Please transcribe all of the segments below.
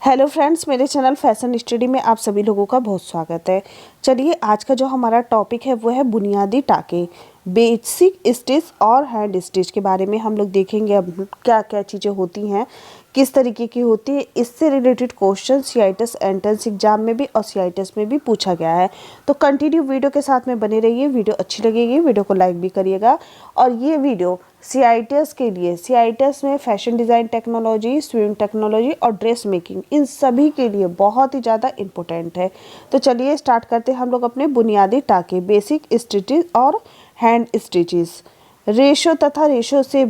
Hello friends, मेरे channel fashion study में आप सभी लोगों का बहुत स्वागत है। चलिए आज का जो हमारा टॉपिक है वो है बुनियादी टाके, बेसिक स्टिच और हैंड स्टिच के बारे में हम लोग देखेंगे। अब क्या क्या चीज़ें होती हैं, किस तरीके की होती है, इससे related question CITS entrance exam में भी और सीआईटीएस में भी पूछा गया है। तो कंटिन्यू वीडियो के साथ में बने रहिए। वीडियो अच्छी लगेगी वीडियो को लाइक भी करिएगा। और ये वीडियो सीआईटीएस के लिए, सीआईटीएस में fashion design technology, swimming technology और ड्रेस मेकिंग, इन सभी के लिए बहुत ही ज़्यादा इम्पोर्टेंट है। तो चलिए स्टार्ट करते हैं हम लोग अपने बुनियादी टाके, बेसिक स्टिचेस और हैंड स्टिचेस। रेशो तथा रेशो से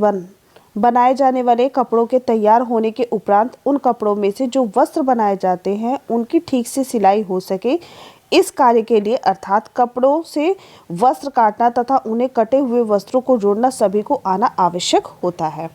बनाए जाने वाले कपड़ों के तैयार होने के उपरांत उन कपड़ों में से जो वस्त्र बनाए जाते हैं उनकी ठीक से सिलाई हो सके, इस कार्य के लिए अर्थात कपड़ों से वस्त्र काटना तथा उन्हें कटे हुए वस्त्रों को जोड़ना सभी को आना आवश्यक होता है।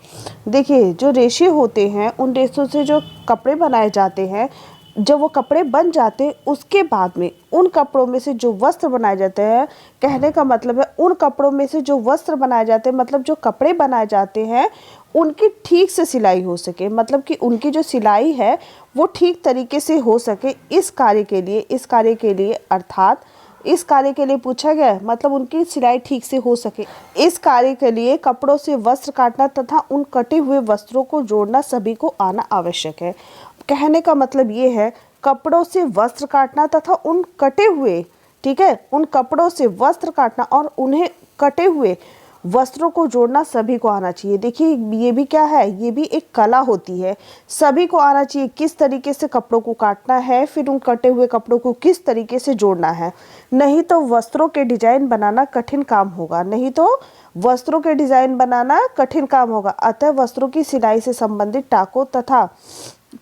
देखिए, जो रेशे होते हैं उन रेशों से जो कपड़े बनाए जाते हैं, जब वो कपड़े बन जाते हैं उसके बाद में उन कपड़ों में से जो वस्त्र बनाए जाते हैं, कहने का मतलब है उन कपड़ों में से जो वस्त्र बनाए जाते हैं, मतलब जो कपड़े बनाए जाते हैं उनकी ठीक से सिलाई हो सके, मतलब कि उनकी जो सिलाई है वो ठीक तरीके से हो सके। इस कार्य के लिए अर्थात इस कार्य के लिए पूछा गया है, मतलब उनकी सिलाई ठीक से हो सके। इस कार्य के लिए कपड़ों से वस्त्र काटना तथा उन कटे हुए वस्त्रों को जोड़ना सभी को आना आवश्यक है। कहने का मतलब ये है, कपड़ों से वस्त्र काटना तथा उन कटे हुए, ठीक है, उन कपड़ों से वस्त्र काटना और उन्हें कटे हुए वस्त्रों को जोड़ना सभी को आना चाहिए। देखिए, ये भी क्या है, ये भी एक कला होती है। सभी को आना चाहिए किस तरीके से कपड़ों को काटना है, फिर उन कटे हुए कपड़ों को किस तरीके से जोड़ना है। नहीं तो वस्त्रों के डिजाइन बनाना कठिन काम होगा, अतः वस्त्रों की सिलाई से संबंधित टाकों तथा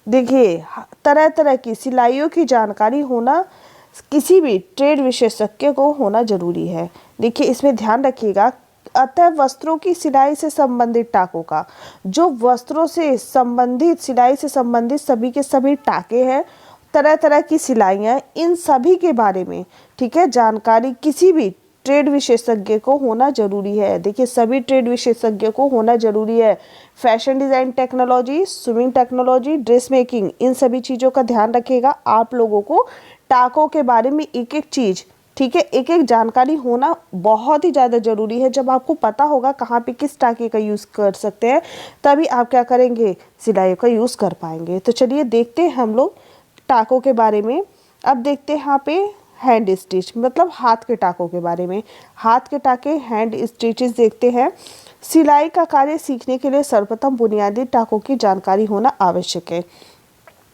देखिए तरह तरह की सिलाइयों की जानकारी होना किसी भी ट्रेड विशेषज्ञ को होना जरूरी है। देखिए, इसमें ध्यान रखिएगा, अतः वस्त्रों की सिलाई से संबंधित टाकों का, जो वस्त्रों से संबंधित सिलाई से संबंधित सभी के सभी टाके हैं, तरह तरह की सिलाइयाँ, इन सभी के बारे में, ठीक है, जानकारी किसी भी ट्रेड विशेषज्ञ को होना जरूरी है। देखिए, सभी ट्रेड विशेषज्ञ को होना जरूरी है। Fashion design technology, swimming technology, dress making, इन सभी चीज़ों का ध्यान रखिएगा। आप लोगों को टाकों के बारे में एक एक चीज़, ठीक है, एक एक जानकारी होना बहुत ही ज़्यादा ज़रूरी है। जब आपको पता होगा कहाँ पे किस टाके का यूज़ कर सकते हैं, तभी आप क्या करेंगे, सिलाई का यूज़ कर पाएंगे। तो चलिए देखते हैं हम लोग टाकों के बारे में। अब देखते हैं यहाँ पे हैंड स्टिच, मतलब हाथ के टाकों के बारे में। हाथ के टाके, हैंड स्टिचेस देखते हैं। सिलाई का कार्य सीखने के लिए सर्वप्रथम बुनियादी टाकों की जानकारी होना आवश्यक है।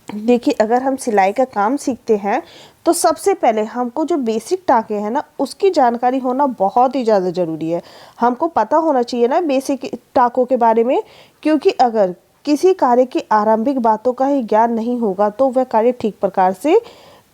देखिए, अगर हम सिलाई का काम सीखते हैं तो सबसे पहले हमको जो बेसिक टाके हैं ना, उसकी जानकारी होना बहुत ही ज़्यादा ज़रूरी है। हमको पता होना चाहिए ना बेसिक टाकों के बारे में, क्योंकि अगर किसी कार्य की आरंभिक बातों का ही ज्ञान नहीं होगा तो वह कार्य ठीक प्रकार से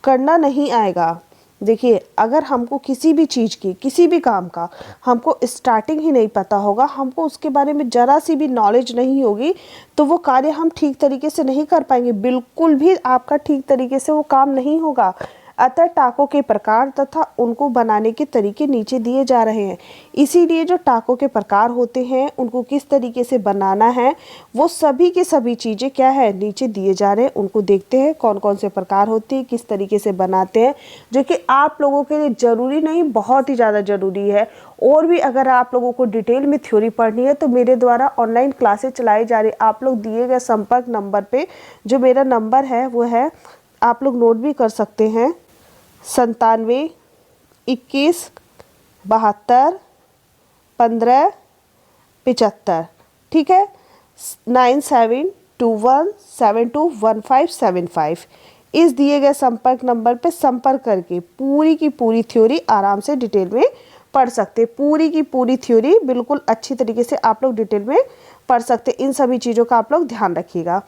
करना नहीं आएगा। देखिए, अगर हमको किसी भी चीज़ की, किसी भी काम का हमको स्टार्टिंग ही नहीं पता होगा, हमको उसके बारे में ज़रा सी भी नॉलेज नहीं होगी, तो वो कार्य हम ठीक तरीके से नहीं कर पाएंगे। बिल्कुल भी आपका ठीक तरीके से वो काम नहीं होगा। अतः टाकों के प्रकार तथा उनको बनाने के तरीके नीचे दिए जा रहे हैं। इसीलिए जो टाकों के प्रकार होते हैं, उनको किस तरीके से बनाना है, वो सभी की सभी चीज़ें क्या है, नीचे दिए जा रहे हैं। उनको देखते हैं कौन कौन से प्रकार होते हैं, किस तरीके से बनाते हैं, जो कि आप लोगों के लिए ज़रूरी नहीं, बहुत ही ज़्यादा ज़रूरी है। और भी अगर आप लोगों को डिटेल में थ्योरी पढ़नी है तो मेरे द्वारा ऑनलाइन क्लासेस चलाई जा रही। आप लोग दिए गए संपर्क नंबर पे, जो मेरा नंबर है वो है, आप लोग नोट भी कर सकते हैं, 97 21 72 15 75, ठीक है, 9721721575। इस दिए गए संपर्क नंबर पे संपर्क करके पूरी की पूरी थ्योरी आराम से डिटेल में पढ़ सकते। पूरी की पूरी थ्योरी बिल्कुल अच्छी तरीके से आप लोग डिटेल में पढ़ सकते। इन सभी चीज़ों का आप लोग ध्यान रखिएगा।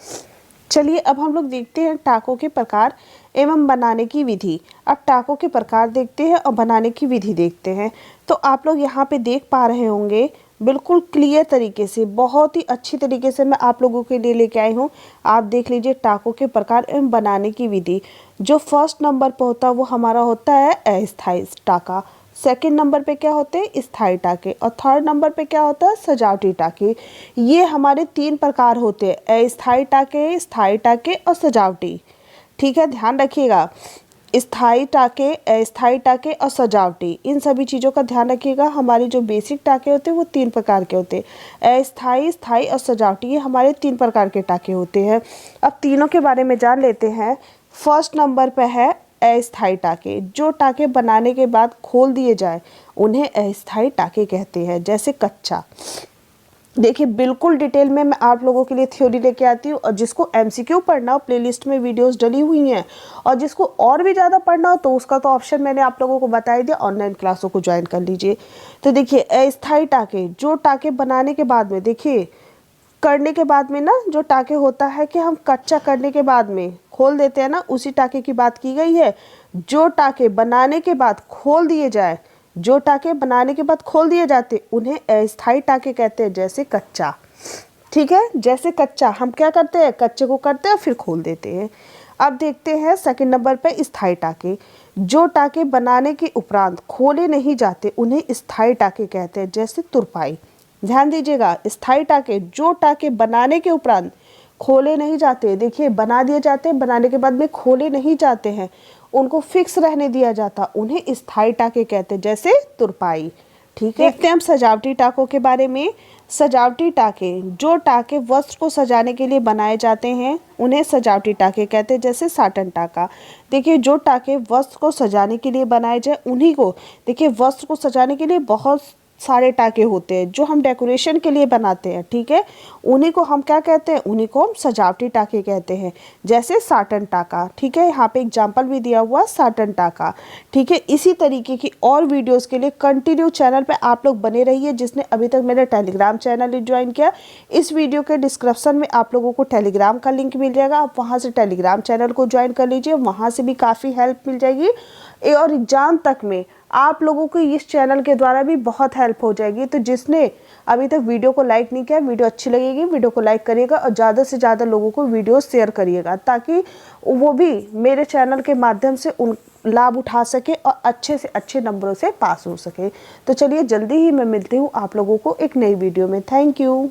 चलिए अब हम लोग देखते हैं टाकों के प्रकार एवं बनाने की विधि। अब टाकों के प्रकार देखते हैं और बनाने की विधि देखते हैं। तो आप लोग यहाँ पे देख पा रहे होंगे बिल्कुल क्लियर तरीके से, बहुत ही अच्छी तरीके से मैं आप लोगों के लिए लेके आई हूँ। आप देख लीजिए टाकों के प्रकार एवं बनाने की विधि। जो फर्स्ट नंबर पर होता है वो हमारा होता है अस्थायी टाका, सेकंड नंबर पे क्या होते हैं, स्थायी टाके, और थर्ड नंबर पे क्या होता है, सजावटी टाके। ये हमारे तीन प्रकार होते हैं, अस्थायी टाके, स्थायी टाके और सजावटी। ठीक है, ध्यान रखिएगा। स्थायी टाके, अस्थायी टाके और सजावटी, इन सभी चीज़ों का ध्यान रखिएगा। हमारे जो बेसिक टाके होते हैं वो 3 प्रकार के होते हैं, अस्थायी, स्थायी और सजावटी, ये हमारे 3 प्रकार के टाके होते हैं। अब तीनों के बारे में जान लेते हैं। फर्स्ट नंबर पे है अस्थायी टाके। जो टाके बनाने के बाद खोल दिए जाए उन्हें अस्थायी टाके कहते हैं। जैसे कच्चा, देखिए बिल्कुल डिटेल में मैं आप लोगों के लिए थ्योरी लेके आती हूँ, और जिसको एमसीक्यू पढ़ना हो प्लेलिस्ट में वीडियोस डली हुई हैं, और जिसको और भी ज़्यादा पढ़ना हो तो उसका तो ऑप्शन मैंने आप लोगों को बता ही दिया, ऑनलाइन क्लासों को ज्वाइन कर लीजिए। तो देखिए अस्थायी टाके, जो टाके बनाने के बाद में, देखिए करने के बाद में ना जो टाके होता है कि हम कच्चा करने के बाद में खोल देते हैं ना, उसी टाके की बात की गई है। जो टाके बनाने के बाद खोल दिए जाए, जो टाके बनाने के बाद खोल दिए जाते उन्हें अस्थायी टाके कहते हैं। जैसे कच्चा, ठीक है, जैसे कच्चा हम क्या करते हैं, कच्चे को करते हैं फिर खोल देते हैं। अब देखते हैं सेकंड नंबर पे स्थायी टाके। जो टाके बनाने के उपरांत खोले नहीं जाते उन्हें स्थायी टाके कहते हैं। जैसे तुरपाई, ध्यान दीजिएगा, स्थायी टाके, जो टाके बनाने के उपरांत खोले नहीं जाते, देखिए बना दिए जाते हैं, बनाने के बाद में खोले नहीं जाते हैं, उनको फिक्स रहने दिया जाता, उन्हें स्थायी टाके कहते हैं। जैसे तुरपाई, ठीक है। देखते हैं हम सजावटी टाकों के बारे में। सजावटी टाके, जो टाके वस्त्र को सजाने के लिए बनाए जाते हैं उन्हें सजावटी टाके कहते हैं। जैसे साटन टाका, देखिए जो टाके वस्त्र को सजाने के लिए बनाए जाए उन्हीं को, देखिए वस्त्र को सजाने के लिए बहुत सारे टाके होते हैं जो हम डेकोरेशन के लिए बनाते हैं, ठीक है, उन्हीं को हम क्या कहते हैं, उन्हीं को हम सजावटी टाके कहते हैं। जैसे साटन टाका, ठीक है, यहाँ पे एग्जाम्पल भी दिया हुआ साटन टाका, ठीक है। इसी तरीके की और वीडियोस के लिए कंटिन्यू चैनल पे आप लोग बने रहिए। जिसने अभी तक मेरा टेलीग्राम चैनल ज्वाइन किया, इस वीडियो के डिस्क्रिप्शन में आप लोगों को टेलीग्राम का लिंक मिल जाएगा, आप वहाँ से टेलीग्राम चैनल को ज्वाइन कर लीजिए, वहाँ से भी काफ़ी हेल्प मिल जाएगी। और एग्जाम तक में आप लोगों को इस चैनल के द्वारा भी बहुत हेल्प हो जाएगी। तो जिसने अभी तक वीडियो को लाइक नहीं किया, वीडियो अच्छी लगेगी वीडियो को लाइक करिएगा, और ज़्यादा से ज़्यादा लोगों को वीडियो शेयर करिएगा, ताकि वो भी मेरे चैनल के माध्यम से उन लाभ उठा सके और अच्छे से अच्छे नंबरों से पास हो सके। तो चलिए जल्दी ही मैं मिलती हूँ आप लोगों को एक नई वीडियो में। Thank you.